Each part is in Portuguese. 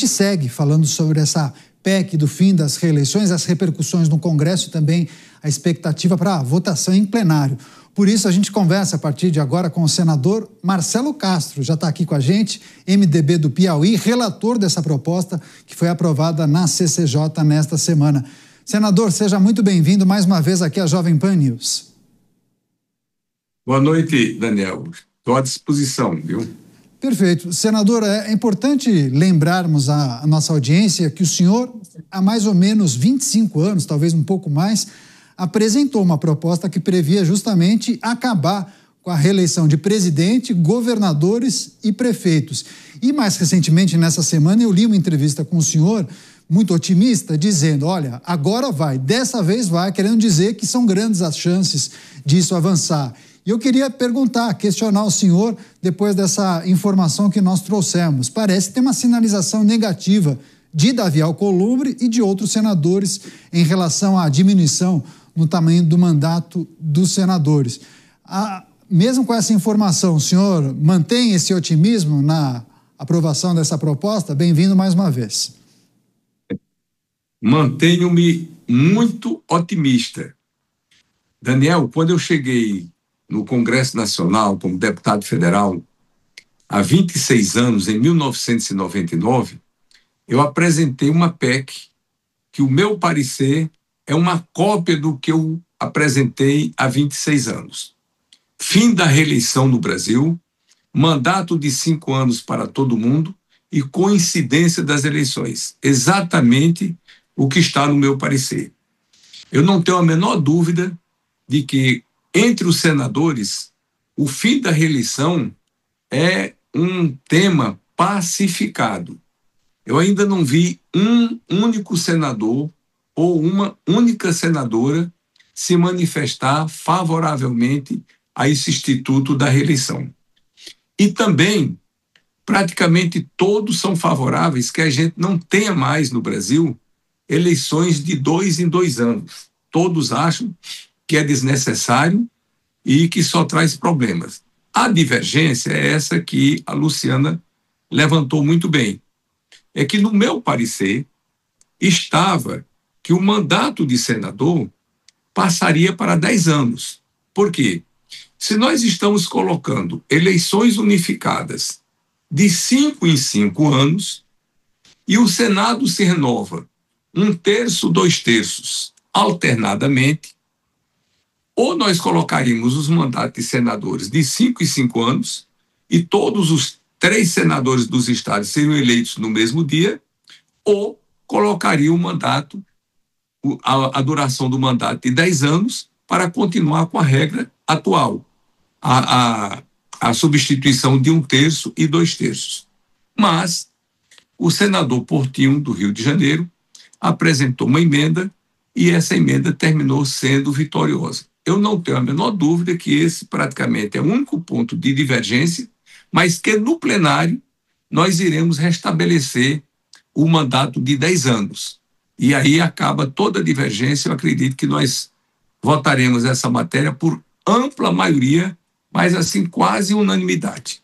gente segue falando sobre essa PEC do fim das reeleições, as repercussões no Congresso e também a expectativa para a votação em plenário. Por isso, a gente conversa a partir de agora com o senador Marcelo Castro, já está aqui com a gente, MDB do Piauí, relator dessa proposta que foi aprovada na CCJ nesta semana. Senador, seja muito bem-vindo mais uma vez aqui à Jovem Pan News. Boa noite, Daniel. Estou à disposição, viu? Perfeito. Senador, é importante lembrarmos à nossa audiência que o senhor, há mais ou menos 25 anos, talvez um pouco mais, apresentou uma proposta que previa justamente acabar com a reeleição de presidente, governadores e prefeitos. E mais recentemente, nessa semana, eu li uma entrevista com o senhor, muito otimista, dizendo, olha, agora vai, dessa vez vai, querendo dizer que são grandes as chances disso avançar. E eu queria perguntar, questionar o senhor, depois dessa informação que nós trouxemos. Parece ter uma sinalização negativa de Davi Alcolumbre e de outros senadores em relação à diminuição no tamanho do mandato dos senadores. Mesmo com essa informação, o senhor mantém esse otimismo na aprovação dessa proposta? Bem-vindo mais uma vez. Mantenho-me muito otimista. Daniel, quando eu cheguei no Congresso Nacional como deputado federal, há 26 anos, em 1999, eu apresentei uma PEC que o meu parecer é uma cópia do que eu apresentei há 26 anos. Fim da reeleição no Brasil, mandato de 5 anos para todo mundo e coincidência das eleições. Exatamente o que está no meu parecer. Eu não tenho a menor dúvida de que, entre os senadores, o fim da reeleição é um tema pacificado. Eu ainda não vi um único senador ou uma única senadora se manifestar favoravelmente a esse instituto da reeleição. E também, praticamente todos são favoráveis que a gente não tenha mais no Brasil eleições de 2 em 2 anos. Todos acham que é desnecessário e que só traz problemas. A divergência é essa que a Luciana levantou muito bem. É que, no meu parecer, estava que o mandato de senador passaria para 10 anos. Por quê? Se nós estamos colocando eleições unificadas de 5 em 5 anos e o Senado se renova 1/3, 2/3, alternadamente, ou nós colocaríamos os mandatos de senadores de 5 em 5 anos e todos os 3 senadores dos estados seriam eleitos no mesmo dia, ou colocaria o mandato, a duração do mandato de 10 anos para continuar com a regra atual, a substituição de 1/3 e 2/3. Mas o senador Portinho, do Rio de Janeiro, apresentou uma emenda e essa emenda terminou sendo vitoriosa. Eu não tenho a menor dúvida que esse praticamente é o único ponto de divergência, mas que no plenário nós iremos restabelecer o mandato de 10 anos. E aí acaba toda a divergência. Eu acredito que nós votaremos essa matéria por ampla maioria, mas assim quase unanimidade.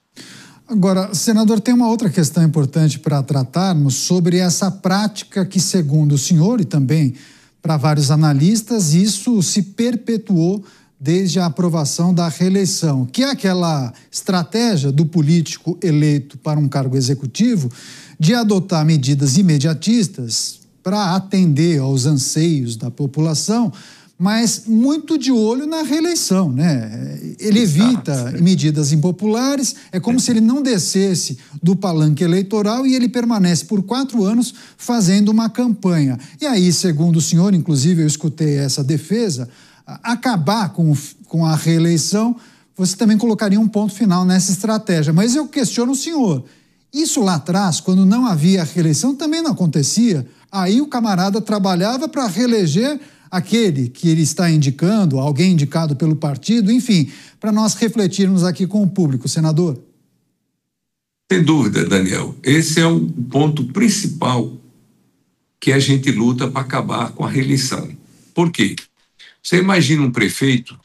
Agora, senador, tem uma outra questão importante para tratarmos sobre essa prática que, segundo o senhor e também para vários analistas, isso se perpetuou desde a aprovação da reeleição, que é aquela estratégia do político eleito para um cargo executivo de adotar medidas imediatistas para atender aos anseios da população, mas muito de olho na reeleição, né? Ele evita medidas impopulares, é como se ele não descesse do palanque eleitoral e ele permanece por 4 anos fazendo uma campanha. E aí, segundo o senhor, inclusive eu escutei essa defesa, acabar com a reeleição, você também colocaria um ponto final nessa estratégia. Mas eu questiono o senhor, isso lá atrás, quando não havia reeleição, também não acontecia? Aí o camarada trabalhava para reeleger aquele que ele está indicando, alguém indicado pelo partido, enfim, para nós refletirmos aqui com o público, senador. Sem dúvida, Daniel. Esse é o ponto principal que a gente luta para acabar com a reeleição. Por quê? Você imagina um prefeito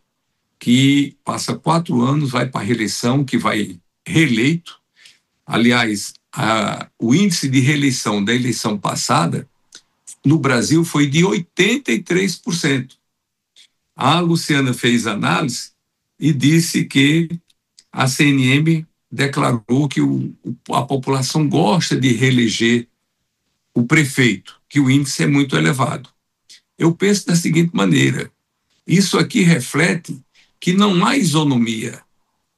que passa 4 anos, vai para a reeleição, que vai reeleito. Aliás, o índice de reeleição da eleição passada no Brasil foi de 83%. A Luciana fez análise e disse que a CNM declarou que a população gosta de reeleger o prefeito, que o índice é muito elevado. Eu penso da seguinte maneira: isso aqui reflete que não há isonomia,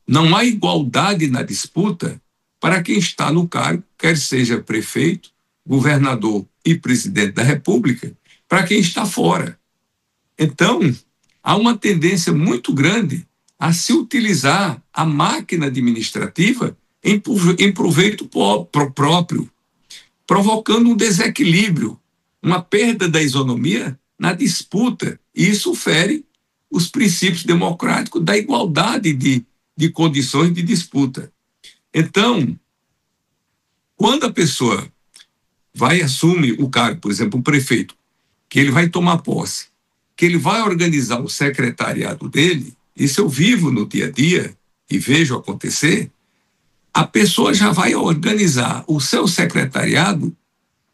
não há igualdade na disputa para quem está no cargo, quer seja prefeito, governador e presidente da República, para quem está fora. Então, há uma tendência muito grande a se utilizar a máquina administrativa em proveito próprio, provocando um desequilíbrio, uma perda da isonomia na disputa. E isso fere os princípios democráticos da igualdade de condições de disputa. Então, quando a pessoa assume o cargo, por exemplo, o prefeito, que ele vai tomar posse, que ele vai organizar o secretariado dele, isso eu vivo no dia a dia e vejo acontecer, a pessoa já vai organizar o seu secretariado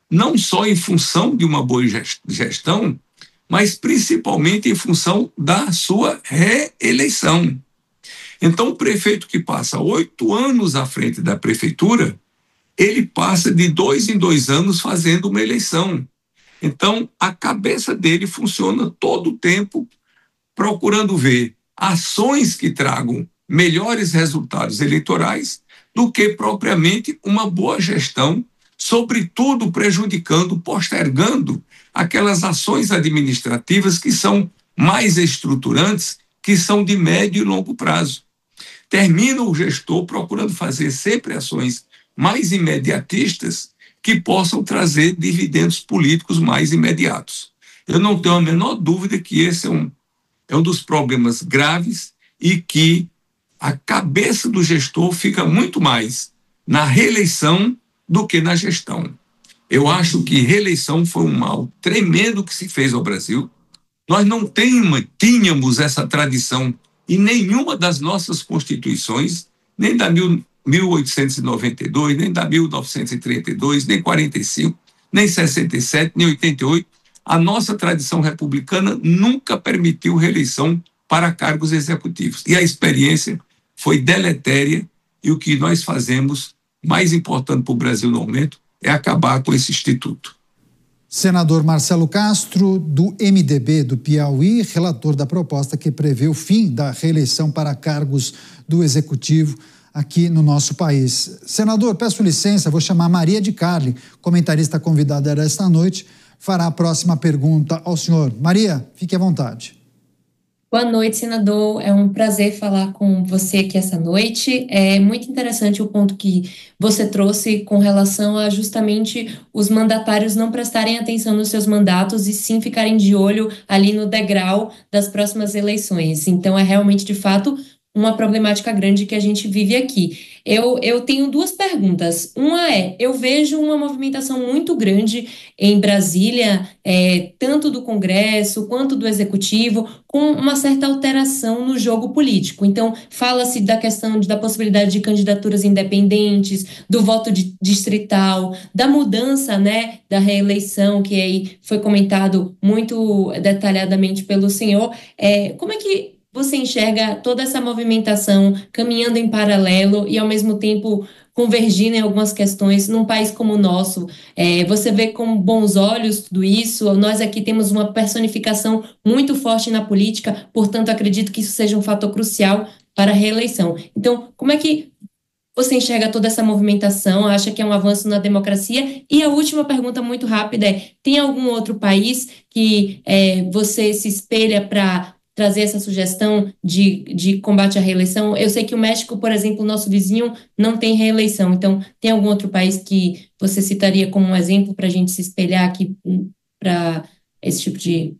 não só em função de uma boa gestão, mas principalmente em função da sua reeleição. Então, o prefeito que passa 8 anos à frente da prefeitura, ele passa de 2 em 2 anos fazendo uma eleição. Então, a cabeça dele funciona todo o tempo procurando ver ações que tragam melhores resultados eleitorais do que propriamente uma boa gestão, sobretudo prejudicando, postergando aquelas ações administrativas que são mais estruturantes, que são de médio e longo prazo. Termina o gestor procurando fazer sempre ações mais imediatistas que possam trazer dividendos políticos mais imediatos. Eu não tenho a menor dúvida que esse é um dos problemas graves e que a cabeça do gestor fica muito mais na reeleição do que na gestão. Eu acho que reeleição foi um mal tremendo que se fez ao Brasil. Nós não tínhamos essa tradição em nenhuma das nossas constituições, nem da 1892, nem da 1932, nem 45, nem 67, nem 88. A nossa tradição republicana nunca permitiu reeleição para cargos executivos. E a experiência foi deletéria, e o que nós fazemos, mais importante para o Brasil no momento, é acabar com esse instituto. Senador Marcelo Castro, do MDB do Piauí, relator da proposta que prevê o fim da reeleição para cargos do Executivo aqui no nosso país. Senador, peço licença, vou chamar Maria de Carli, comentarista convidada desta noite, fará a próxima pergunta ao senhor. Maria, fique à vontade. Boa noite, senador. É um prazer falar com você aqui essa noite. É muito interessante o ponto que você trouxe com relação a justamente os mandatários não prestarem atenção nos seus mandatos e sim ficarem de olho ali no degrau das próximas eleições. Então, é realmente, de fato, uma problemática grande que a gente vive aqui. Eu tenho 2 perguntas. Uma eu vejo uma movimentação muito grande em Brasília, tanto do Congresso quanto do Executivo, com uma certa alteração no jogo político. Então, fala-se da questão da possibilidade de candidaturas independentes, do voto distrital, da mudança, né, da reeleição, que aí foi comentado muito detalhadamente pelo senhor. Como é que você enxerga toda essa movimentação caminhando em paralelo e, ao mesmo tempo, convergindo em algumas questões num país como o nosso? Você vê com bons olhos tudo isso? Nós aqui temos uma personificação muito forte na política, portanto, acredito que isso seja um fator crucial para a reeleição. Então, como é que você enxerga toda essa movimentação? Acha que é um avanço na democracia? E a última pergunta muito rápida tem algum outro país que você se espelha para trazer essa sugestão de combate à reeleição? Eu sei que o México, por exemplo, nosso vizinho, não tem reeleição. Então, tem algum outro país que você citaria como um exemplo para a gente se espelhar aqui para esse tipo de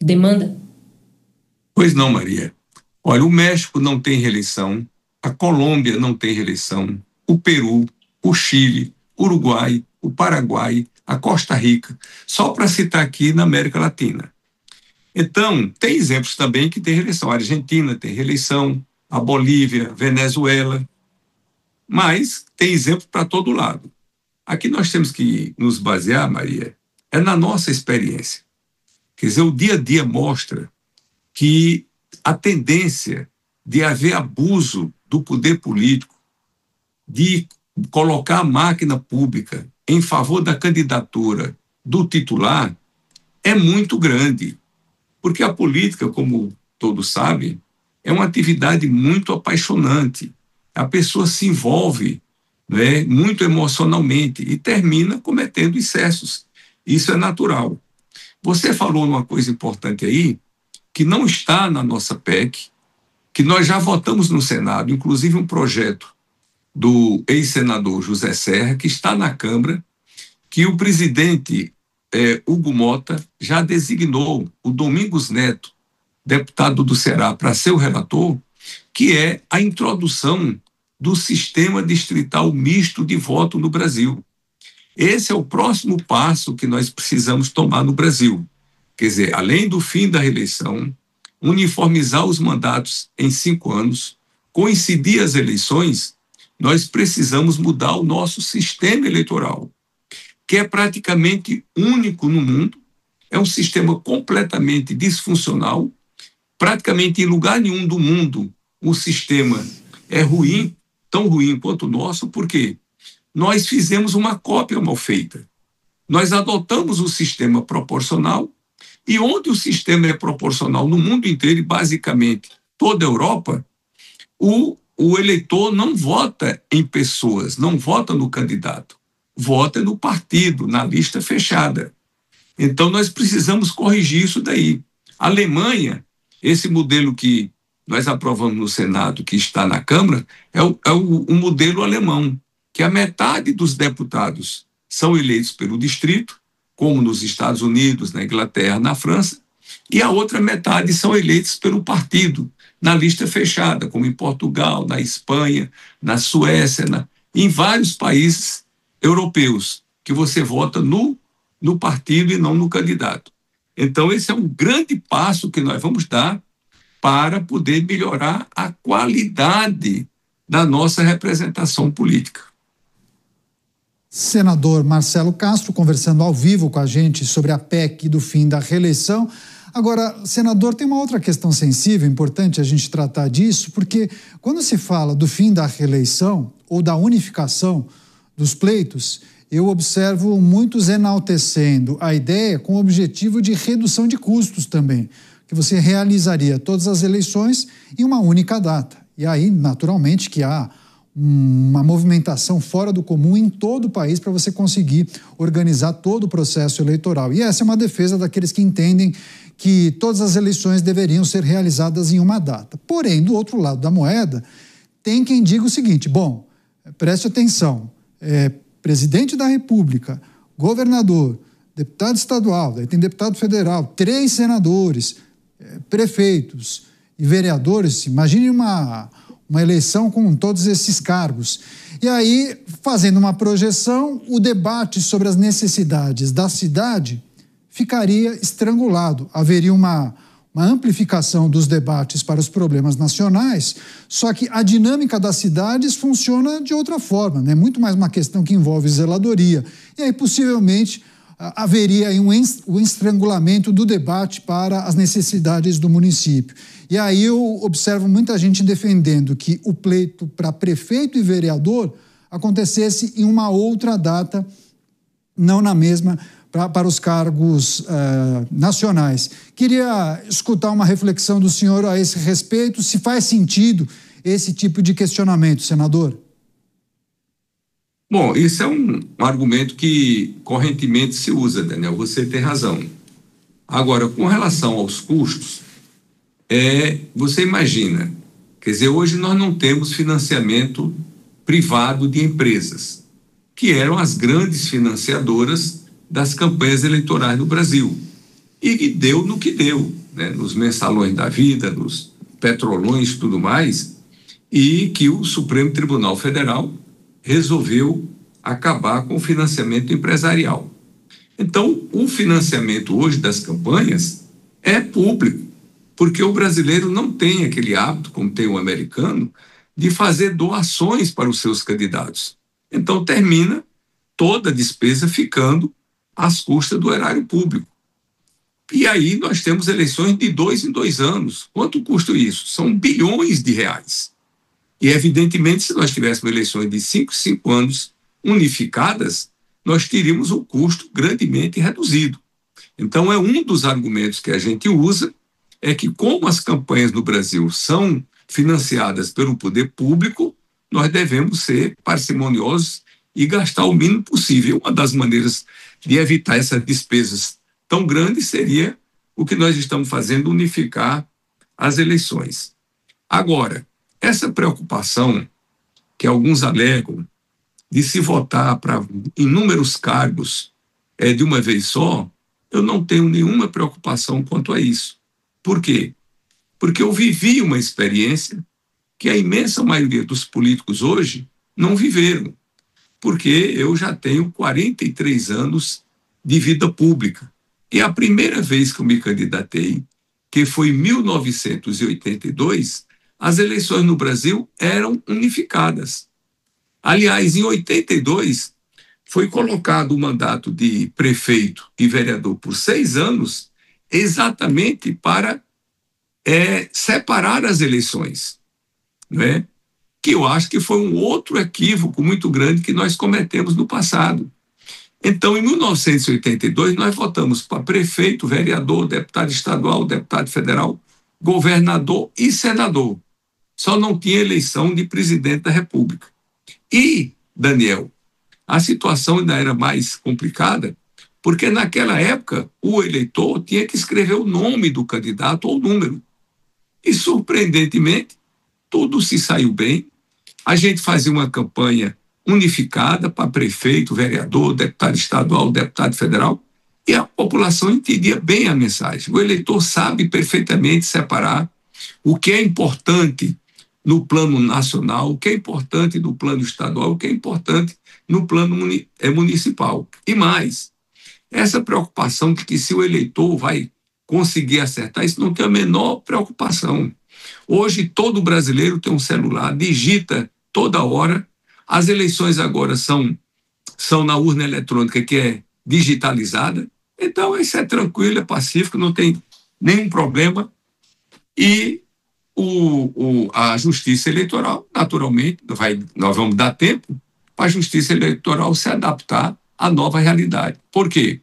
demanda? Pois não, Maria. Olha, o México não tem reeleição, a Colômbia não tem reeleição, o Peru, o Chile, o Uruguai, o Paraguai, a Costa Rica, só para citar aqui na América Latina. Então, tem exemplos também que tem reeleição. A Argentina tem reeleição, a Bolívia, Venezuela, mas tem exemplo para todo lado. Aqui nós temos que nos basear, Maria, é na nossa experiência. Quer dizer, o dia a dia mostra que a tendência de haver abuso do poder político, de colocar a máquina pública em favor da candidatura do titular, é muito grande. Porque a política, como todos sabem, é uma atividade muito apaixonante. A pessoa se envolve, né, muito emocionalmente e termina cometendo excessos. Isso é natural. Você falou uma coisa importante aí, que não está na nossa PEC, que nós já votamos no Senado, inclusive um projeto do ex-senador José Serra, que está na Câmara, que o presidente Hugo Mota já designou o Domingos Neto, deputado do Ceará, para ser o relator, que é a introdução do sistema distrital misto de voto no Brasil. Esse é o próximo passo que nós precisamos tomar no Brasil. Quer dizer, além do fim da reeleição, uniformizar os mandatos em 5 anos, coincidir as eleições, nós precisamos mudar o nosso sistema eleitoral, que é praticamente único no mundo, é um sistema completamente disfuncional, praticamente em lugar nenhum do mundo o sistema é ruim, tão ruim quanto o nosso, porque nós fizemos uma cópia mal feita. Nós adotamos o sistema proporcional, e onde o sistema é proporcional no mundo inteiro, e basicamente toda a Europa, o eleitor não vota em pessoas, não vota no candidato, vota no partido, na lista fechada. Então nós precisamos corrigir isso daí. A Alemanha, esse modelo que nós aprovamos no Senado, que está na Câmara, é o modelo alemão, que a metade dos deputados são eleitos pelo distrito, como nos Estados Unidos, na Inglaterra, na França, e a outra metade são eleitos pelo partido, na lista fechada, como em Portugal, na Espanha, na Suécia, em vários países europeus, que você vota no partido e não no candidato. Então, esse é um grande passo que nós vamos dar para poder melhorar a qualidade da nossa representação política. Senador Marcelo Castro, conversando ao vivo com a gente sobre a PEC do fim da reeleição. Agora, senador, tem uma outra questão sensível, importante a gente tratar disso, porque quando se fala do fim da reeleição ou da unificação dos pleitos, eu observo muitos enaltecendo a ideia com o objetivo de redução de custos também, que você realizaria todas as eleições em uma única data. E aí, naturalmente, que há uma movimentação fora do comum em todo o país para você conseguir organizar todo o processo eleitoral. E essa é uma defesa daqueles que entendem que todas as eleições deveriam ser realizadas em uma data. Porém, do outro lado da moeda, tem quem diga o seguinte: bom, preste atenção, presidente da República, governador, deputado estadual, daí tem deputado federal, 3 senadores, prefeitos e vereadores. Imagine uma eleição com todos esses cargos. E aí, fazendo uma projeção, o debate sobre as necessidades da cidade ficaria estrangulado. Haveria uma amplificação dos debates para os problemas nacionais, só que a dinâmica das cidades funciona de outra forma, né? Muito mais uma questão que envolve zeladoria. E aí, possivelmente, haveria aí um estrangulamento do debate para as necessidades do município. E aí eu observo muita gente defendendo que o pleito para prefeito e vereador acontecesse em uma outra data, não na mesma, para os cargos nacionais. Queria escutar uma reflexão do senhor a esse respeito, se faz sentido esse tipo de questionamento, senador. Bom, isso é um argumento que correntemente se usa, Daniel, você tem razão. Agora, com relação aos custos, você imagina, quer dizer, hoje nós não temos financiamento privado de empresas, que eram as grandes financiadoras das campanhas eleitorais no Brasil. E deu no que deu, né? Nos mensalões da vida, nos petrolões e tudo mais, e que o Supremo Tribunal Federal resolveu acabar com o financiamento empresarial. Então, o financiamento hoje das campanhas é público, porque o brasileiro não tem aquele hábito, como tem o americano, de fazer doações para os seus candidatos. Então, termina toda a despesa ficando às custas do erário público. E aí nós temos eleições de 2 em 2 anos. Quanto custa isso? São bilhões de reais. E, evidentemente, se nós tivéssemos eleições de 5 em 5 anos unificadas, nós teríamos o custo grandemente reduzido. Então, é um dos argumentos que a gente usa, é que como as campanhas no Brasil são financiadas pelo poder público, nós devemos ser parcimoniosos e gastar o mínimo possível. Uma das maneiras de evitar essas despesas tão grandes seria o que nós estamos fazendo, unificar as eleições. Agora, essa preocupação que alguns alegam de se votar para inúmeros cargos de uma vez só, eu não tenho nenhuma preocupação quanto a isso. Por quê? Porque eu vivi uma experiência que a imensa maioria dos políticos hoje não viveram, porque eu já tenho 43 anos de vida pública. E a primeira vez que eu me candidatei, que foi em 1982, as eleições no Brasil eram unificadas. Aliás, em 82, foi colocado o mandato de prefeito e vereador por 6 anos, exatamente para separar as eleições, né? Que eu acho que foi um outro equívoco muito grande que nós cometemos no passado. Então, em 1982, nós votamos para prefeito, vereador, deputado estadual, deputado federal, governador e senador. Só não tinha eleição de presidente da República. E, Daniel, a situação ainda era mais complicada, porque naquela época o eleitor tinha que escrever o nome do candidato ou o número. E, surpreendentemente, tudo se saiu bem. A gente fazia uma campanha unificada para prefeito, vereador, deputado estadual, deputado federal, e a população entendia bem a mensagem. O eleitor sabe perfeitamente separar o que é importante no plano nacional, o que é importante no plano estadual, o que é importante no plano municipal. E mais, essa preocupação de que se o eleitor vai conseguir acertar, isso não tem a menor preocupação. Hoje, todo brasileiro tem um celular, digita toda hora. As eleições agora são na urna eletrônica, que é digitalizada. Então, isso é tranquilo, é pacífico, não tem nenhum problema. E a Justiça Eleitoral, naturalmente, nós vamos dar tempo para a Justiça Eleitoral se adaptar à nova realidade. Por quê?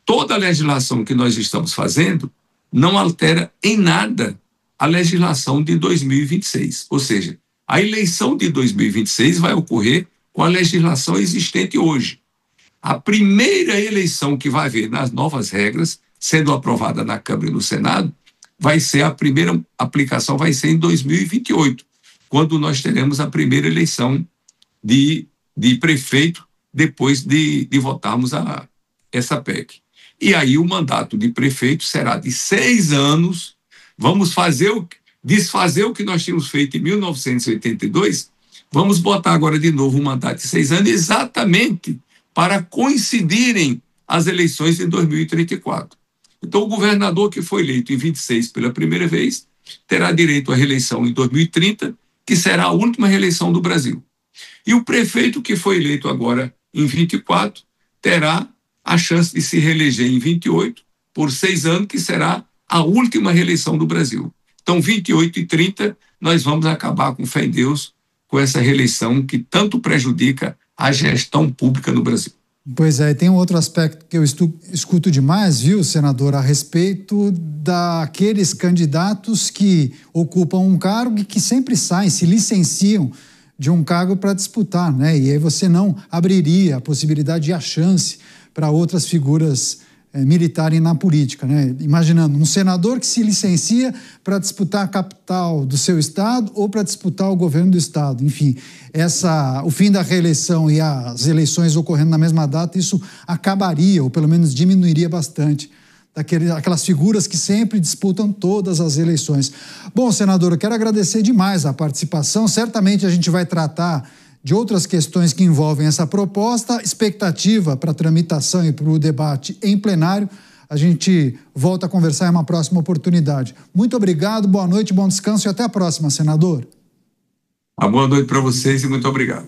Toda a legislação que nós estamos fazendo não altera em nada a legislação de 2026. Ou seja, a eleição de 2026 vai ocorrer com a legislação existente hoje. A primeira eleição que vai haver nas novas regras, sendo aprovada na Câmara e no Senado, a primeira aplicação vai ser em 2028, quando nós teremos a primeira eleição de prefeito, depois de votarmos essa PEC. E aí o mandato de prefeito será de 6 anos. Vamos desfazer o que nós tínhamos feito em 1982, vamos botar agora de novo um mandato de 6 anos, exatamente para coincidirem as eleições em 2034. Então, o governador que foi eleito em 26 pela primeira vez terá direito à reeleição em 2030, que será a última reeleição do Brasil. E o prefeito que foi eleito agora em 24 terá a chance de se reeleger em 28 por 6 anos, que será a última reeleição do Brasil. Então, 28 e 30, nós vamos acabar, com fé em Deus, com essa reeleição que tanto prejudica a gestão pública no Brasil. Pois é, tem um outro aspecto que eu escuto demais, viu, senador, a respeito daqueles candidatos que ocupam um cargo e que sempre saem, se licenciam de um cargo para disputar, né? E aí você não abriria a possibilidade e a chance para outras figuras militarem na política, né? Imaginando um senador que se licencia para disputar a capital do seu estado ou para disputar o governo do estado. Enfim, o fim da reeleição e as eleições ocorrendo na mesma data, isso acabaria, ou pelo menos diminuiria bastante aquelas figuras que sempre disputam todas as eleições. Bom, senador, eu quero agradecer demais a participação. Certamente a gente vai tratar de outras questões que envolvem essa proposta, expectativa para a tramitação e para o debate em plenário. A gente volta a conversar em uma próxima oportunidade. Muito obrigado, boa noite, bom descanso e até a próxima, senador. Uma boa noite para vocês e muito obrigado.